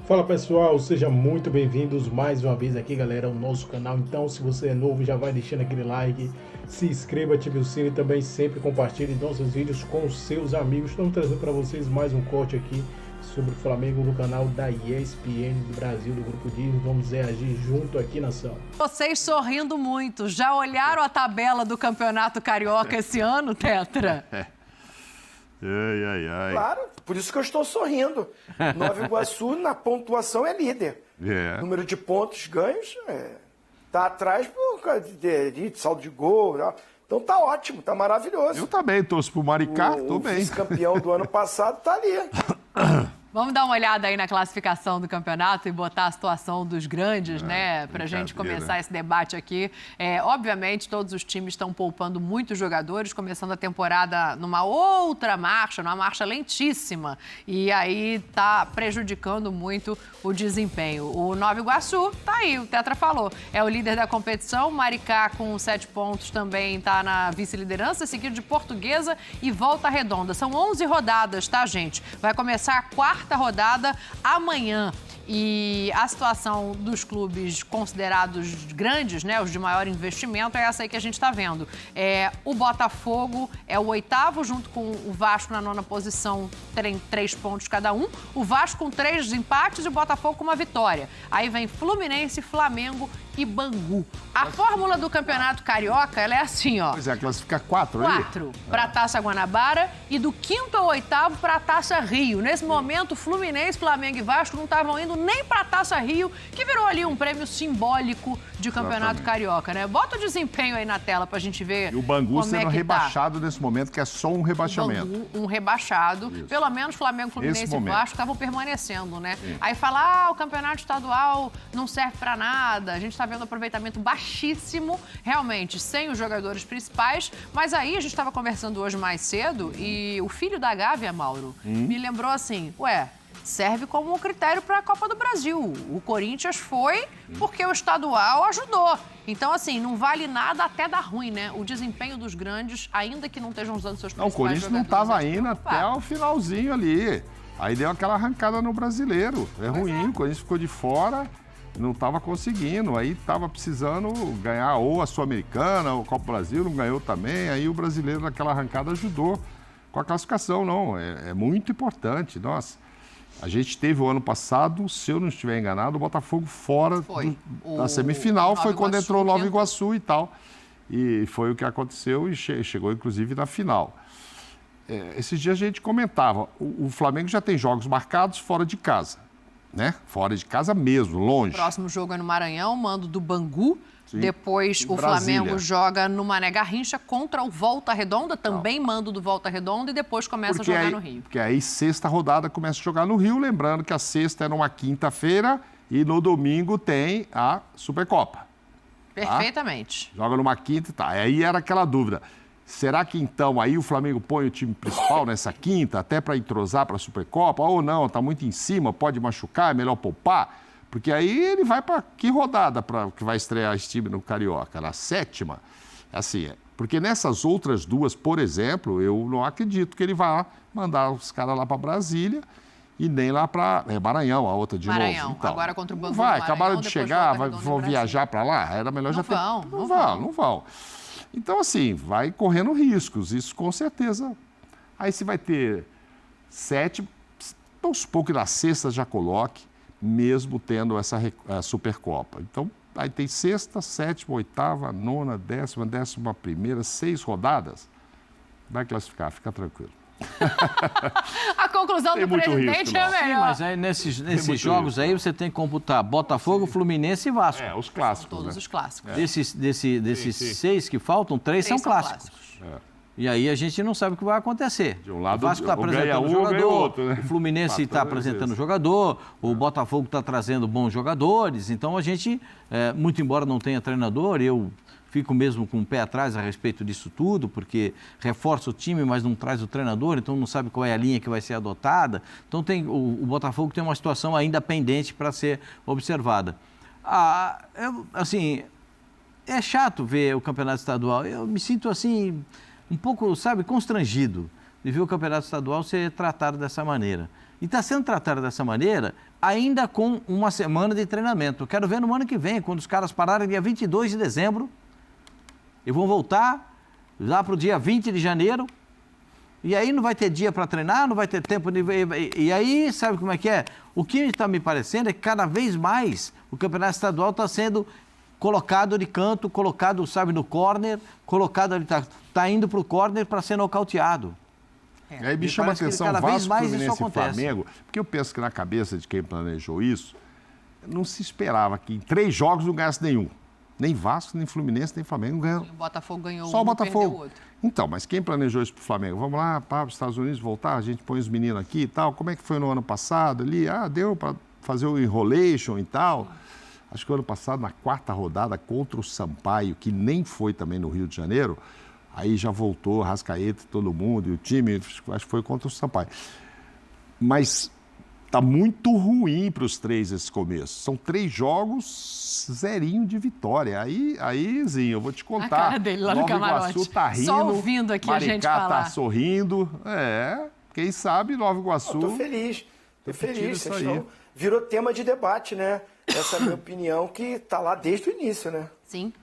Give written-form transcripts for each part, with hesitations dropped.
Fala pessoal, sejam muito bem-vindos mais uma vez aqui, galera, ao nosso canal. Então, se você é novo, já vai deixando aquele like, se inscreva, ative o sino e também sempre compartilhe nossos vídeos com os seus amigos. Estamos trazendo para vocês mais um corte aqui sobre o Flamengo no canal da ESPN do Brasil, do Grupo Dias. Vamos reagir junto aqui, nação. Vocês sorrindo muito. Já olharam a tabela do Campeonato Carioca esse ano, Tetra? Ai. Claro, por isso que eu estou sorrindo. Nova Iguaçu, na pontuação, é líder. Número de pontos ganhos, tá atrás por causa de saldo de gol. Então tá ótimo, tá maravilhoso. Eu também torço pro Maricá, tô bem. O vice-campeão do ano passado tá ali. Vamos dar uma olhada aí na classificação do campeonato e botar a situação dos grandes, né? Pra gente começar esse debate aqui. Obviamente, todos os times estão poupando muitos jogadores, começando a temporada numa outra marcha, numa marcha lentíssima. E aí tá prejudicando muito o desempenho. O Nova Iguaçu tá aí, o Tetra falou. É o líder da competição. Maricá, com 7 pontos, também tá na vice-liderança, seguido de Portuguesa e Volta Redonda. São 11 rodadas, tá, gente? Vai começar a quarta rodada amanhã. E a situação dos clubes considerados grandes, né, os de maior investimento, é essa aí que a gente está vendo. O Botafogo é o 8º, junto com o Vasco na 9ª posição, tem 3 pontos cada um. O Vasco com 3 empates e o Botafogo com uma vitória. Aí vem Fluminense, Flamengo e Bangu. A fórmula do Campeonato Carioca, ela é assim, ó. Pois é, classifica 4 aí. 4 para a Taça Guanabara e do 5º ao 8º para a Taça Rio. Nesse momento, Fluminense, Flamengo e Vasco não estavam indo nem para a Taça Rio, que virou ali um prêmio simbólico de Campeonato Carioca, né? Bota o desempenho aí na tela pra gente ver. E o Bangu como sendo rebaixado nesse momento, que é só um rebaixamento. Bangu, um rebaixado. Isso. Pelo menos Flamengo, Fluminense e Vasco estavam permanecendo, né? Sim. Aí fala, o campeonato estadual não serve pra nada. A gente tá vendo um aproveitamento baixíssimo, realmente, sem os jogadores principais. Mas aí a gente estava conversando hoje mais cedo e o filho da Gávea, Mauro, me lembrou assim, serve como um critério para a Copa do Brasil. O Corinthians foi porque o estadual ajudou. Então, assim, não vale nada até dar ruim, né? O desempenho dos grandes, ainda que não estejam usando seus principais jogadores. O Corinthians não estava indo até o finalzinho ali. Aí deu aquela arrancada no Brasileiro. É ruim, o Corinthians ficou de fora, não estava conseguindo. Aí estava precisando ganhar ou a Sul-Americana, ou a Copa do Brasil, não ganhou também. Aí o Brasileiro, naquela arrancada, ajudou com a classificação. Não, é muito importante. Nossa. A gente teve o ano passado, se eu não estiver enganado, o Botafogo fora da semifinal, foi quando entrou o Nova Iguaçu e tal. E foi o que aconteceu e chegou, inclusive, na final. Esses dias a gente comentava, o Flamengo já tem jogos marcados fora de casa, né? Fora de casa mesmo, longe. O próximo jogo é no Maranhão, mando do Bangu. Sim. Depois o Brasília. Flamengo joga no Mané Garrincha contra o Volta Redonda, também mando do Volta Redonda, e depois começa a jogar no Rio. Porque aí sexta rodada começa a jogar no Rio, lembrando que a sexta é numa quinta-feira e no domingo tem a Supercopa. Perfeitamente. Tá? Joga numa quinta e tá. Aí era aquela dúvida. Será que então aí o Flamengo põe o time principal nessa quinta, até para entrosar para a Supercopa? Ou não, está muito em cima, pode machucar, é melhor poupar? Porque aí ele vai para que rodada que vai estrear esse time no Carioca? Na 7ª? Assim, porque nessas outras duas, por exemplo, eu não acredito que ele vá mandar os caras lá para Brasília e nem lá para Maranhão, a outra de Maranhão, novo. Então, agora contra o Bangu. Vai, acabaram de chegar, vão viajar para lá? Era melhor já ter... Não vão. Então, assim, vai correndo riscos, isso com certeza. Aí se vai ter 7, vamos supor que na sexta já coloque, mesmo tendo essa Supercopa. Então, aí tem sexta, 7ª, 8ª, 9ª, 10ª, 11ª, 6 rodadas. Vai classificar, fica tranquilo. A conclusão do presidente é melhor. Sim, mas aí nesses jogos aí você tem que computar Botafogo, Fluminense e Vasco. Os clássicos. São todos os clássicos. Desses 6 que faltam, 3 são clássicos. E aí a gente não sabe o que vai acontecer. De um lado, o Vasco está apresentando jogador, outro, né? O Fluminense está apresentando jogador, o Botafogo está trazendo bons jogadores. Então a gente, muito embora não tenha treinador, eu fico mesmo com o pé atrás a respeito disso tudo, porque reforça o time, mas não traz o treinador, então não sabe qual é a linha que vai ser adotada. Então o Botafogo tem uma situação ainda pendente para ser observada. Assim, é chato ver o campeonato estadual. Eu me sinto assim... um pouco, constrangido de ver o campeonato estadual ser tratado dessa maneira. E está sendo tratado dessa maneira ainda com uma semana de treinamento. Eu quero ver no ano que vem, quando os caras pararem dia 22 de dezembro, e vão voltar lá para o dia 20 de janeiro, e aí não vai ter dia para treinar, não vai ter tempo de... E aí, sabe como é que é? O que está me parecendo é que cada vez mais o campeonato estadual está sendo colocado de canto, colocado, sabe, no córner, colocado ali, está indo para o córner para ser nocauteado. Aí me chama a atenção Vasco, Fluminense e Flamengo, porque eu penso que na cabeça de quem planejou isso, não se esperava que em 3 jogos não ganhasse nenhum. Nem Vasco, nem Fluminense, nem Flamengo ganham. O Botafogo ganhou só um, o Botafogo. Perdeu o outro. Então, mas quem planejou isso para o Flamengo? Vamos lá, para os Estados Unidos voltar, a gente põe os meninos aqui e tal. Como é que foi no ano passado ali? Deu para fazer o enrolation e tal. Acho que o ano passado, na 4ª rodada, contra o Sampaio, que nem foi também no Rio de Janeiro, aí já voltou, Rascaeta, todo mundo, e o time, acho que foi contra o Sampaio. Mas tá muito ruim para os 3 esse começo. São 3 jogos, 0 de vitória. Aí, Zinho, eu vou te contar. A cara dele lá no camarote. Nova Iguaçu tá rindo. Só ouvindo aqui Maricá a gente falar. tá sorrindo. Quem sabe Nova Iguaçu... Tô feliz. Virou tema de debate, né? Essa é a minha opinião, que tá lá desde o início, né? Sim.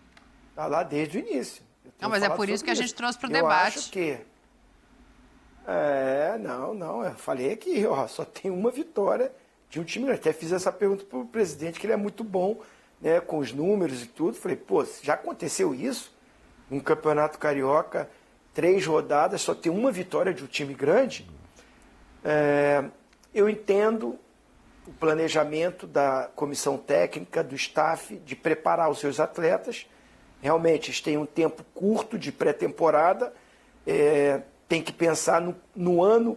Tá lá desde o início. Não, mas é por isso que a gente trouxe para o debate. Eu acho que... Não. Eu falei que só tem uma vitória de um time. Eu até fiz essa pergunta para o presidente, que ele é muito bom, né, com os números e tudo. Falei, já aconteceu isso? Um campeonato carioca, 3 rodadas, só tem uma vitória de um time grande? Eu entendo o planejamento da comissão técnica, do staff, de preparar os seus atletas. Realmente, eles têm um tempo curto de pré-temporada, tem que pensar no ano,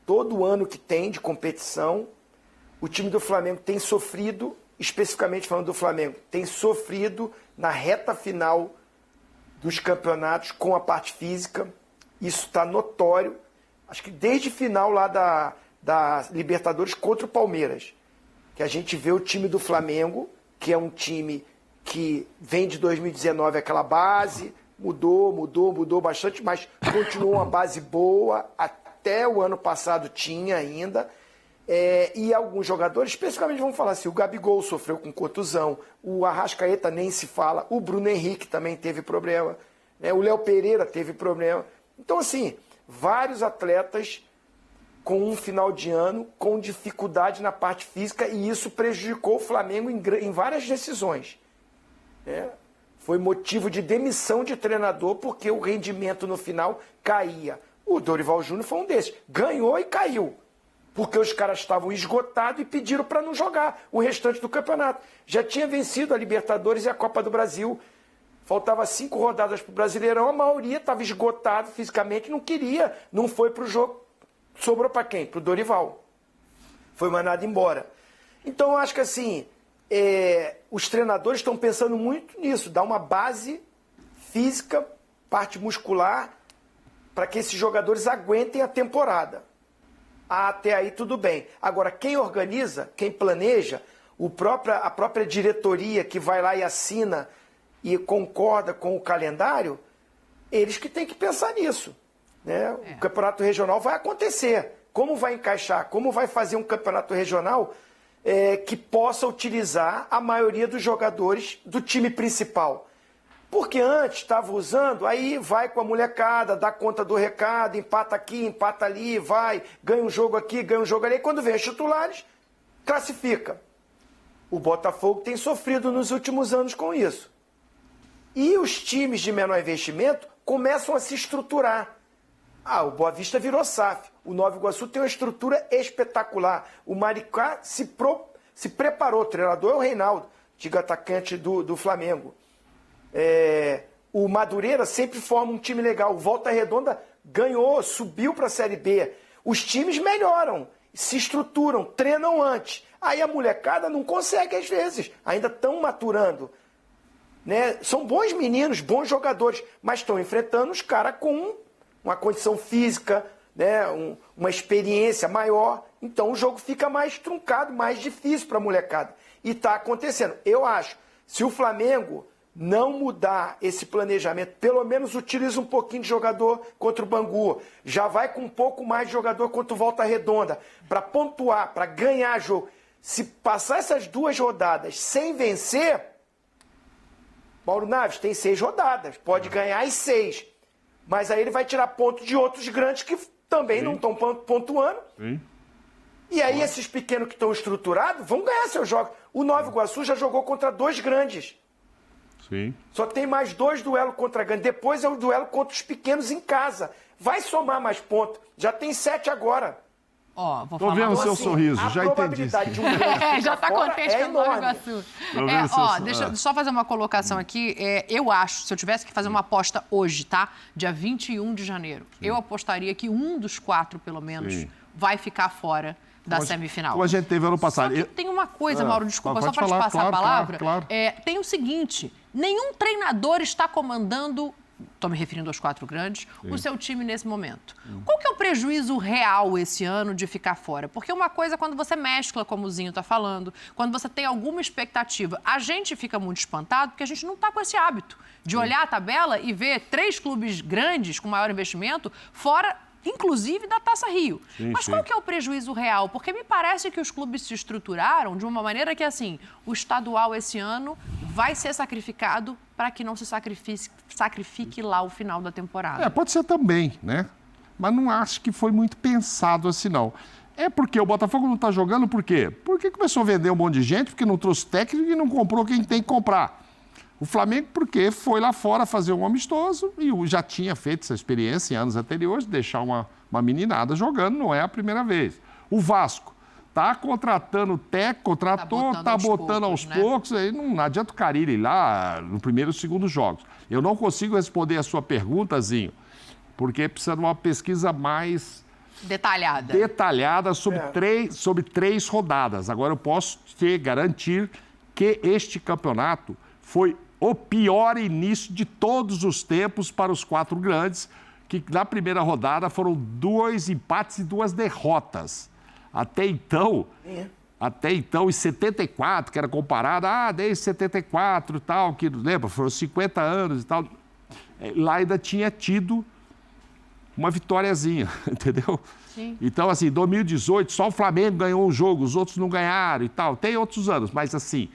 todo ano que tem de competição. O time do Flamengo tem sofrido, especificamente falando do Flamengo, tem sofrido na reta final dos campeonatos com a parte física. Isso está notório. Acho que desde o final lá da Libertadores contra o Palmeiras, que a gente vê o time do Flamengo, que é um time que vem de 2019, aquela base, mudou bastante, mas continuou uma base boa, até o ano passado tinha ainda. E alguns jogadores, especificamente vamos falar assim, o Gabigol sofreu com contusão, o Arrascaeta nem se fala, o Bruno Henrique também teve problema, né? O Léo Pereira teve problema. Então, assim, vários atletas com um final de ano com dificuldade na parte física, e isso prejudicou o Flamengo em várias decisões. Foi motivo de demissão de treinador, porque o rendimento no final caía. O Dorival Júnior foi um desses. Ganhou e caiu, porque os caras estavam esgotados e pediram para não jogar o restante do campeonato. Já tinha vencido a Libertadores e a Copa do Brasil. Faltava 5 rodadas para o Brasileirão, a maioria estava esgotado fisicamente, não queria, não foi para o jogo. Sobrou para quem? Para o Dorival. Foi mandado embora. Então, eu acho que assim... os treinadores estão pensando muito nisso, dar uma base física, parte muscular, para que esses jogadores aguentem a temporada. Até aí tudo bem. Agora, quem organiza, quem planeja, a própria diretoria que vai lá e assina e concorda com o calendário, eles que têm que pensar nisso, né? O campeonato regional vai acontecer. Como vai encaixar? Como vai fazer um campeonato regional que possa utilizar a maioria dos jogadores do time principal? Porque antes estava usando, aí vai com a molecada, dá conta do recado, empata aqui, empata ali, vai, ganha um jogo aqui, ganha um jogo ali. E quando vem os titulares, classifica. O Botafogo tem sofrido nos últimos anos com isso. E os times de menor investimento começam a se estruturar. O Boa Vista virou SAF. O Nova Iguaçu tem uma estrutura espetacular. O Maricá se preparou. O treinador é o Reinaldo, antigo atacante do Flamengo. O Madureira sempre forma um time legal. O Volta Redonda ganhou, subiu para a Série B. Os times melhoram, se estruturam, treinam antes. Aí a molecada não consegue às vezes. Ainda estão maturando. Né? São bons meninos, bons jogadores, mas estão enfrentando os caras com uma condição física, né? Uma experiência maior. Então o jogo fica mais truncado, mais difícil para a molecada. E está acontecendo. Eu acho, se o Flamengo não mudar esse planejamento, pelo menos utiliza um pouquinho de jogador contra o Bangu, já vai com um pouco mais de jogador contra o Volta Redonda, para pontuar, para ganhar jogo. Se passar essas 2 rodadas sem vencer, Mauro Naves tem 6 rodadas, pode ganhar as 6. Mas aí ele vai tirar ponto de outros grandes que também não estão pontuando. Sim. E aí esses pequenos que estão estruturados vão ganhar seus jogos. O Nova Iguaçu já jogou contra 2 grandes. Sim. Só tem mais 2 duelos contra grandes. Depois é o duelo contra os pequenos em casa. Vai somar mais pontos. Já tem 7 agora. Ó, vou Tô falar vendo o seu assim, sorriso, a já entendi. probabilidade de um grande já está contente com o Nova Iguaçu. Deixa eu só fazer uma colocação aqui. Eu acho, se eu tivesse que fazer uma aposta hoje, tá? Dia 21 de janeiro, eu apostaria que um dos 4, pelo menos, vai ficar fora da semifinal. Como a gente teve ano passado. Só que tem uma coisa, Mauro, desculpa, só para te passar a palavra. Claro. Tem o seguinte, nenhum treinador está comandando, estou me referindo aos 4 grandes, o seu time nesse momento. Qual que é o prejuízo real esse ano de ficar fora? Porque uma coisa é quando você mescla, como o Zinho está falando, quando você tem alguma expectativa. A gente fica muito espantado porque a gente não está com esse hábito de olhar a tabela e ver 3 clubes grandes com maior investimento fora, inclusive da Taça Rio. Mas qual que é o prejuízo real? Porque me parece que os clubes se estruturaram de uma maneira que, assim, o estadual esse ano vai ser sacrificado para que não se sacrifique lá o final da temporada. Pode ser também, né? Mas não acho que foi muito pensado assim, não. É porque o Botafogo não está jogando, por quê? Porque começou a vender um monte de gente, porque não trouxe técnico e não comprou quem tem que comprar. O Flamengo, porque foi lá fora fazer um amistoso e já tinha feito essa experiência em anos anteriores, de deixar uma meninada jogando, não é a primeira vez. O Vasco está contratando técnico, contratou, está botando aos poucos, aí não adianta o Carille ir lá no primeiro e segundo jogos. Eu não consigo responder a sua pergunta, Zinho, porque precisa de uma pesquisa mais detalhada sobre 3 rodadas. Agora eu posso te garantir que este campeonato foi o pior início de todos os tempos para os 4 grandes, que na primeira rodada foram 2 empates e 2 derrotas. Até então, em 74, que era comparado, desde 74 e tal, que lembra, foram 50 anos e tal, lá ainda tinha tido uma vitóriazinha, entendeu? Sim. Então, assim, em 2018, só o Flamengo ganhou um jogo, os outros não ganharam e tal. Tem outros anos, mas assim,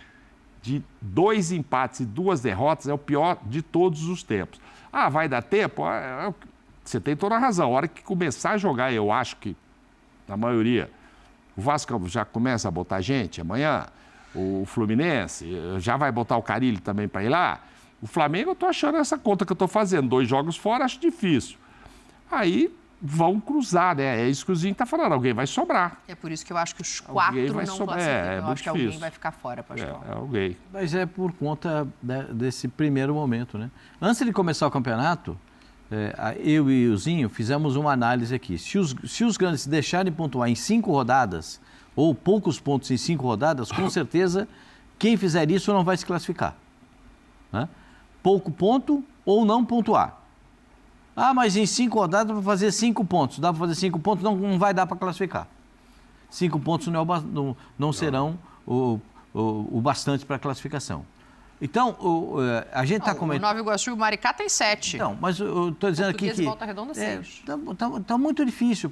de 2 empates e 2 derrotas é o pior de todos os tempos. Vai dar tempo? Você tem toda a razão. A hora que começar a jogar, eu acho que, na maioria, o Vasco já começa a botar gente amanhã, o Fluminense já vai botar o Carille também para ir lá. O Flamengo, eu estou achando essa conta que eu estou fazendo. 2 jogos fora, acho difícil. Aí vão cruzar, né? É isso que o Zinho está falando. Alguém vai sobrar. É por isso que eu acho que os 4 não classificam. Eu acho que alguém vai ficar fora, pastor. Alguém. Mas é por conta desse primeiro momento, né? Antes de começar o campeonato, eu e o Zinho fizemos uma análise aqui. Se os grandes deixarem de pontuar em 5 rodadas, ou poucos pontos em 5 rodadas, com certeza, quem fizer isso não vai se classificar. Né? Pouco ponto ou não pontuar. Mas em 5 rodadas dá para fazer 5 pontos. Dá para fazer 5 pontos, não vai dar para classificar. 5 pontos não serão o bastante para a classificação. Então, a gente está comentando... O Nova Iguaçu e o Maricá tem 7. Não, mas eu estou dizendo aqui que... Volta Redonda 6. Está muito difícil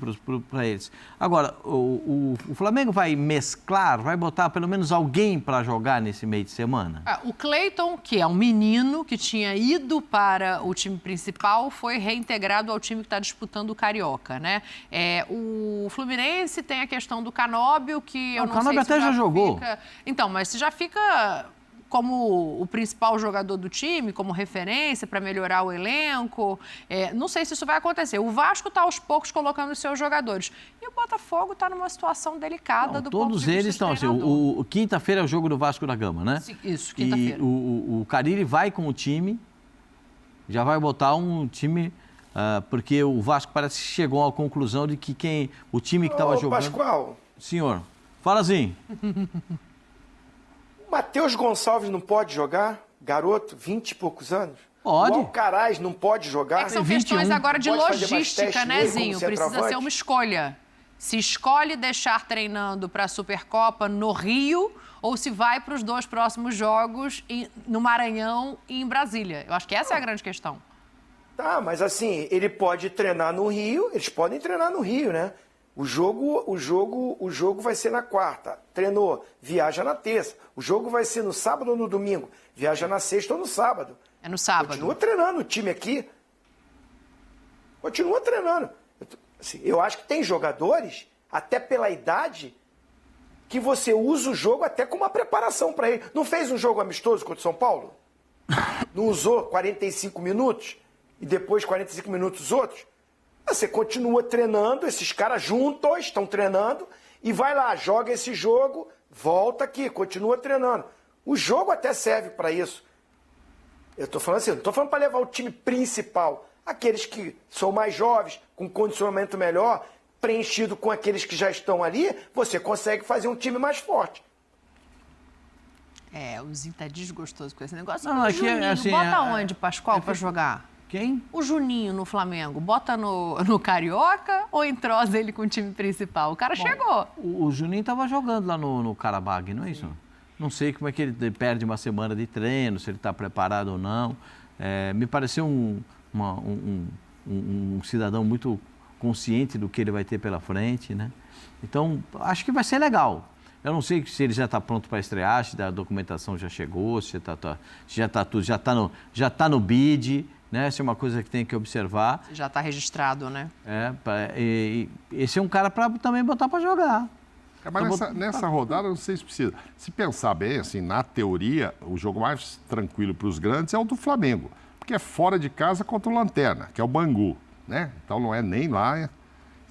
para eles. Agora, o Flamengo vai mesclar, vai botar pelo menos alguém para jogar nesse meio de semana? O Cleiton, que é um menino que tinha ido para o time principal, foi reintegrado ao time que está disputando o Carioca, né? O Fluminense tem a questão do Canóbio, que eu não sei se o Canóbio até já jogou. Então, mas se já fica como o principal jogador do time, como referência para melhorar o elenco. Não sei se isso vai acontecer. O Vasco está aos poucos colocando os seus jogadores. E o Botafogo está numa situação delicada do ponto de vista. Todos eles estão assim. Quinta-feira é o jogo do Vasco da Gama, né? Sim, isso, quinta-feira. E o Carille vai com o time, já vai botar um time, porque o Vasco parece que chegou à conclusão de que o time que estava jogando... Pascoal. Senhor, fala assim. Matheus Gonçalves não pode jogar? Garoto, 20 e poucos anos? Pode. O Alcaraz não pode jogar? São questões agora de logística, né, Zinho? Precisa ser uma escolha. Se escolhe deixar treinando para a Supercopa no Rio ou se vai para os 2 próximos jogos no Maranhão e em Brasília. Eu acho que essa é a grande questão. Tá, mas assim, ele pode treinar no Rio, eles podem treinar no Rio, né? O jogo vai ser na quarta. Treinou, viaja na terça. O jogo vai ser no sábado ou no domingo. Viaja na sexta ou no sábado. É no sábado. Continua treinando o time aqui. Continua treinando. Assim, eu acho que tem jogadores, até pela idade, que você usa o jogo até como uma preparação para ele. Não fez um jogo amistoso contra o São Paulo? Não usou 45 minutos e depois 45 minutos os outros? Você continua treinando, esses caras juntos estão treinando e vai lá, joga esse jogo, volta aqui, continua treinando. O jogo até serve para isso. Eu estou falando assim, não estou falando para levar o time principal. Aqueles que são mais jovens, com condicionamento melhor, preenchido com aqueles que já estão ali, você consegue fazer um time mais forte. O Zinho tá desgostoso com esse negócio. Não, aqui Juninho, assim, bota onde, Pascoal, para jogar? Quem? O Juninho no Flamengo, bota no Carioca ou entrosa ele com o time principal? O cara chegou. O Juninho estava jogando lá no Karabag, não é isso? Não sei como é que ele perde uma semana de treino, se ele está preparado ou não. Me pareceu um cidadão muito consciente do que ele vai ter pela frente, né? Então, acho que vai ser legal. Eu não sei se ele já está pronto para estrear, se a documentação já chegou, se já está no bid, né? Essa é uma coisa que tem que observar. Já está registrado, né? Esse é um cara para também botar para jogar. Mas nessa rodada, não sei se precisa. Se pensar bem, assim, na teoria, o jogo mais tranquilo para os grandes é o do Flamengo. Porque é fora de casa contra o Lanterna, que é o Bangu, né? Então não é nem lá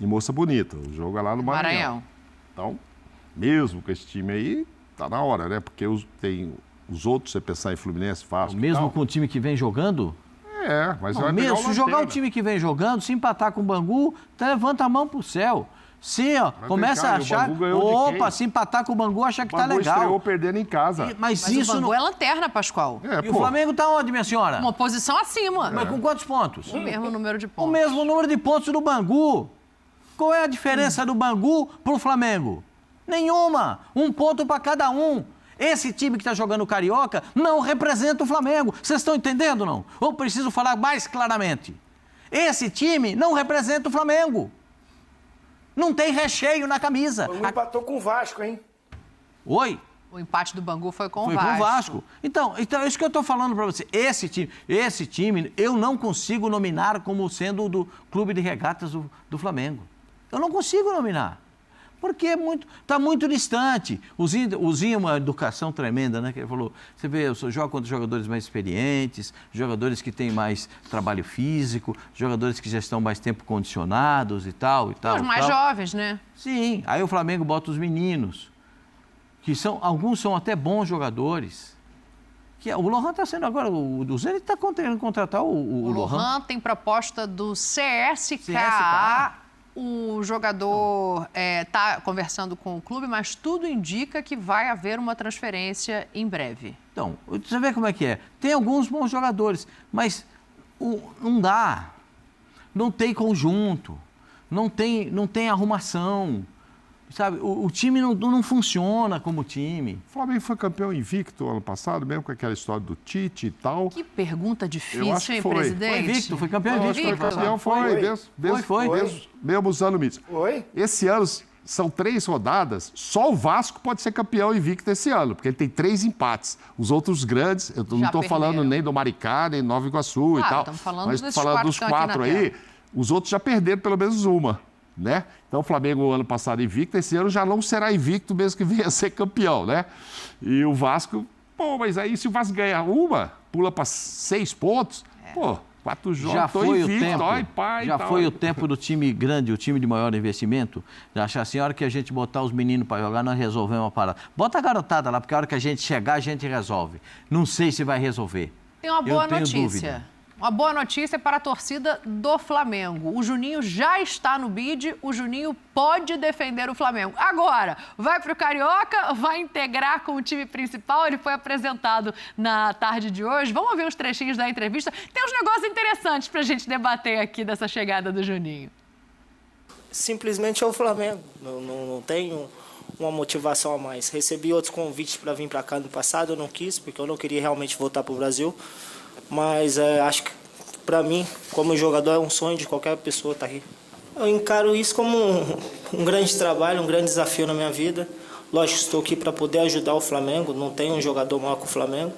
em Moça Bonita. O jogo é lá no Maranhão. Então, mesmo com esse time aí, tá na hora, né? Porque tem os outros, você pensar em Fluminense, Vasco. Mesmo com o time que vem jogando? Mas não, mesmo se jogar o time que vem jogando, se empatar com o Bangu, levanta a mão pro céu. Se começa a achar, se empatar com o Bangu, achar que tá legal. O Bangu estreou perdendo em casa. Mas isso o Bangu é lanterna, Pascoal. O Flamengo tá onde, minha senhora? Uma posição acima. Mas com quantos pontos? O mesmo número de pontos. O mesmo número de pontos do Bangu. Qual é a diferença do Bangu pro Flamengo? Nenhuma. Um ponto para cada um. Esse time que está jogando o Carioca não representa o Flamengo. Vocês estão entendendo, não? Ou preciso falar mais claramente? Esse time não representa o Flamengo. Não tem recheio na camisa. O Bangu empatou com o Vasco, hein? Oi? O empate do Bangu foi com o Vasco. Foi com o Vasco. Então, é isso que eu estou falando para você. Esse time, eu não consigo nominar como sendo do clube de regatas do Flamengo. Eu não consigo nominar. Porque está muito distante. O Zinho é uma educação tremenda, né? Que ele falou, você vê, eu jogo contra jogadores mais experientes, jogadores que têm mais trabalho físico, jogadores que já estão mais tempo condicionados e tal. Os mais jovens, né? Sim. Aí o Flamengo bota os meninos, que alguns são até bons jogadores. O Lohan está sendo agora, o Zinho está querendo contratar o Lohan. O Lohan tem proposta do CSKA. O jogador está conversando com o clube, mas tudo indica que vai haver uma transferência em breve. Então, você vê como é que é. Tem alguns bons jogadores, mas não dá. Não tem conjunto, não tem arrumação. Sabe, o time não funciona como time. O Flamengo foi campeão invicto ano passado, mesmo com aquela história do Tite e tal. Que pergunta difícil, hein, presidente? Foi invicto, foi campeão invicto. Foi. Mesmo usando o mito. Esse ano são 3 rodadas, só o Vasco pode ser campeão invicto esse ano, porque ele tem 3 empates. Os outros grandes, eu não estou falando nem do Maricá, nem do Nova Iguaçu e tal. Mas falando dos 4 aí, os outros já perderam pelo menos uma. Né? Então o Flamengo ano passado invicto, esse ano já não será invicto mesmo que venha a ser campeão, né? E o Vasco, mas aí se o Vasco ganhar uma, pula para 6 pontos, 4 jogos, já foi invicto, o tempo, foi o tempo do time grande, o time de maior investimento, de achar assim, a hora que a gente botar os meninos para jogar, nós resolvemos a parada. Bota a garotada lá, porque a hora que a gente chegar, a gente resolve. Não sei se vai resolver. Tem uma boa notícia. Uma boa notícia para a torcida do Flamengo. O Juninho já está no bid, o Juninho pode defender o Flamengo. Agora, vai para o Carioca, vai integrar com o time principal, ele foi apresentado na tarde de hoje. Vamos ver uns trechinhos da entrevista. Tem uns negócios interessantes para a gente debater aqui dessa chegada do Juninho. Simplesmente é o Flamengo, não tenho uma motivação a mais. Recebi outros convites para vir para cá no passado, eu não quis, porque eu não queria realmente voltar para o Brasil. Mas acho que, para mim, como jogador, é um sonho de qualquer pessoa estar aqui. Eu encaro isso como um grande trabalho, um grande desafio na minha vida. Lógico, estou aqui para poder ajudar o Flamengo, não tem um jogador maior que o Flamengo.